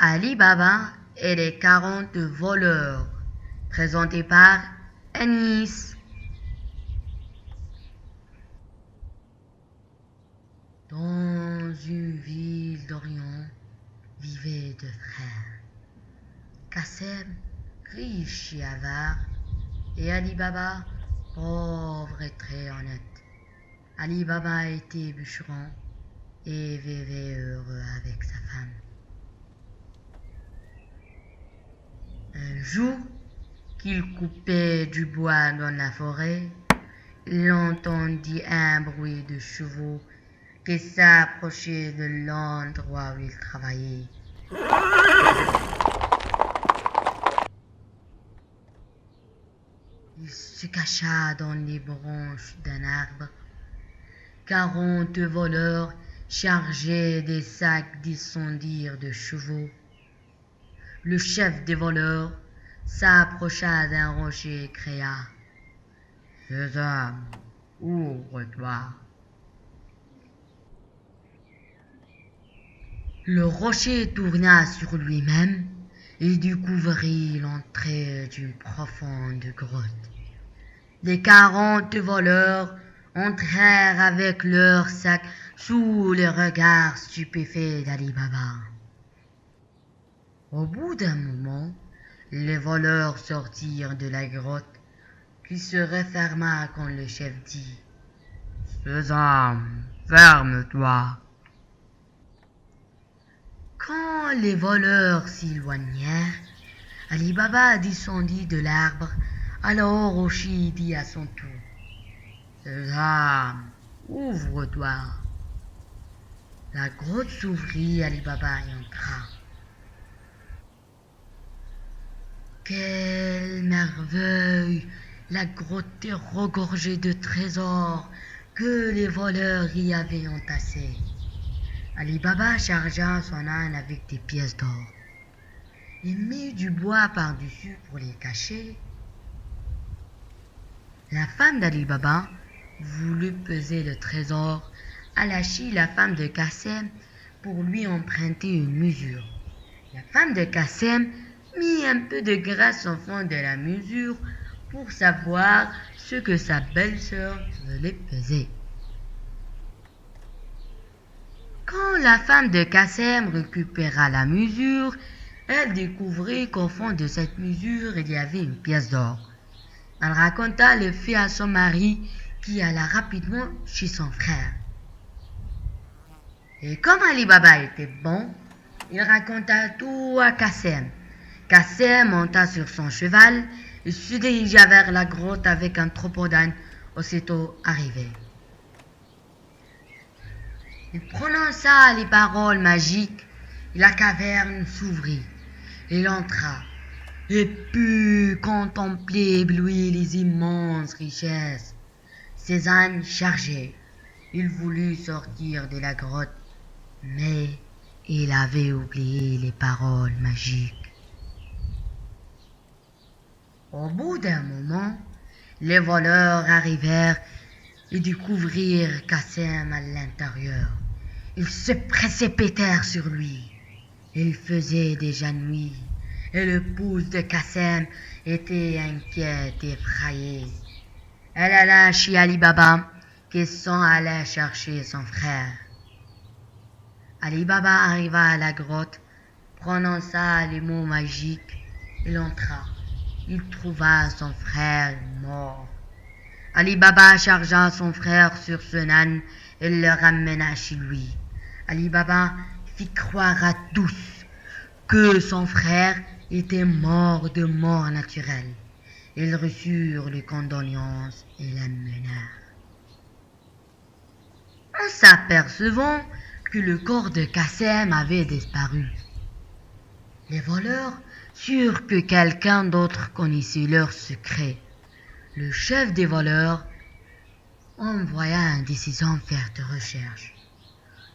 Ali Baba et les 40 voleurs, présenté par Anis. Dans une ville d'Orient vivaient deux frères, Qassem, riche et avare, et Ali Baba, pauvre et très honnête. Ali Baba était bûcheron et vivait heureux avec sa femme. Un jour qu'il coupait du bois dans la forêt, il entendit un bruit de chevaux qui s'approchaient de l'endroit où il travaillait. Il se cacha dans les branches d'un arbre. 40 voleurs chargés des sacs descendirent de chevaux. Le chef des voleurs s'approcha d'un rocher et cria: « Ces hommes, ouvre-toi !» Le rocher tourna sur lui-même et découvrit l'entrée d'une profonde grotte. Les 40 voleurs entrèrent avec leurs sacs sous les regards stupéfaits d'Ali Baba. Au bout d'un moment, les voleurs sortirent de la grotte, qui se referma quand le chef dit: « Sésame, ferme-toi !» Quand les voleurs s'éloignèrent, Ali Baba descendit de l'arbre. Alors Rocher dit à son tour: « Sésame, ouvre-toi !» La grotte s'ouvrit, Ali Baba y entra. Quelle merveille! La grotte est regorgée de trésors que les voleurs y avaient entassés. Ali Baba chargea son âne avec des pièces d'or et mit du bois par-dessus pour les cacher. La femme d'Ali Baba voulut peser le trésor. Elle achit la femme de Qassem pour lui emprunter une mesure. La femme de Qassem mit un peu de graisse au fond de la mesure pour savoir ce que sa belle-sœur voulait peser. Quand la femme de Qassem récupéra la mesure, elle découvrit qu'au fond de cette mesure, il y avait une pièce d'or. Elle raconta le fait à son mari qui alla rapidement chez son frère. Et comme Ali Baba était bon, il raconta tout à Qassem. Qassem monta sur son cheval et se dirigea vers la grotte avec un troupeau d'ânes aussitôt arrivé. Il prononça les paroles magiques et la caverne s'ouvrit. Il entra et put contempler ébloui les immenses richesses. Ses ânes chargés. Il voulut sortir de la grotte, mais il avait oublié les paroles magiques. Au bout d'un moment, les voleurs arrivèrent et découvrirent Qassem à l'intérieur. Ils se précipitèrent sur lui. Il faisait déjà nuit et l'épouse de Qassem était inquiète et effrayée. Elle alla chez Ali Baba qui s'en allait chercher son frère. Ali Baba arriva à la grotte, prononça les mots magiques. Il entra. Il trouva son frère mort. Ali Baba chargea son frère sur son âne et le ramena chez lui. Ali Baba fit croire à tous que son frère était mort de mort naturelle. Ils reçurent les condoléances et l'amenèrent. En s'apercevant que le corps de Qassem avait disparu, les voleurs surent que quelqu'un d'autre connaissait leur secret. Le chef des voleurs envoya un de ses hommes faire des recherches.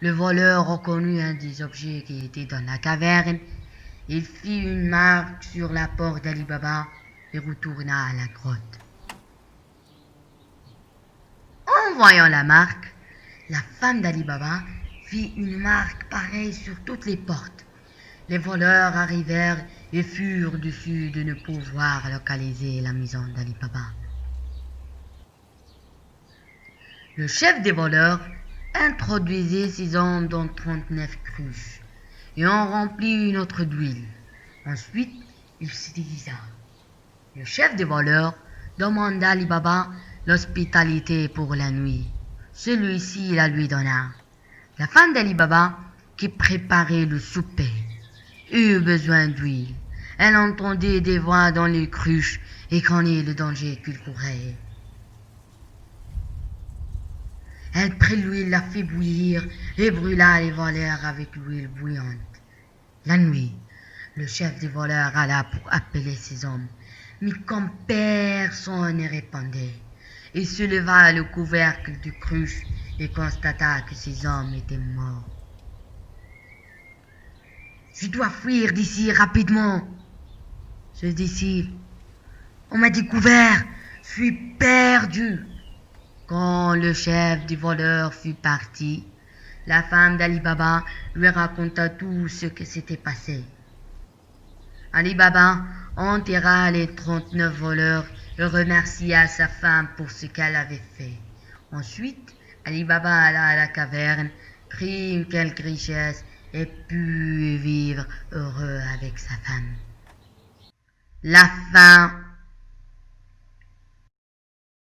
Le voleur reconnut un des objets qui était dans la caverne. Il fit une marque sur la porte d'Ali Baba et retourna à la grotte. En voyant la marque, la femme d'Ali Baba fit une marque pareille sur toutes les portes. Les voleurs arrivèrent et furent déçus de ne pouvoir localiser la maison d'Ali Baba. Le chef des voleurs introduisit ses hommes dans 39 cruches et en remplit une autre d'huile. Ensuite, il se déguisa. Le chef des voleurs demanda à Ali Baba l'hospitalité pour la nuit. Celui-ci la lui donna. La femme d'Ali Baba, qui préparait le souper, eut besoin d'huile. Elle entendit des voix dans les cruches et craignit le danger qu'il courait. Elle prit l'huile, la fit bouillir et brûla les voleurs avec l'huile bouillante. La nuit, le chef des voleurs alla pour appeler ses hommes, mais comme personne ne répondait, il souleva le couvercle du cruche et constata que ses hommes étaient morts. « Je dois fuir d'ici rapidement, se dit-il. On m'a découvert, je suis perdu. » Quand le chef des voleurs fut parti, la femme d'Ali Baba lui raconta tout ce qui s'était passé. Ali Baba enterra les 39 voleurs et remercia sa femme pour ce qu'elle avait fait. Ensuite, Ali Baba alla à la caverne, prit quelques richesses et put vivre heureux avec sa femme. La fin.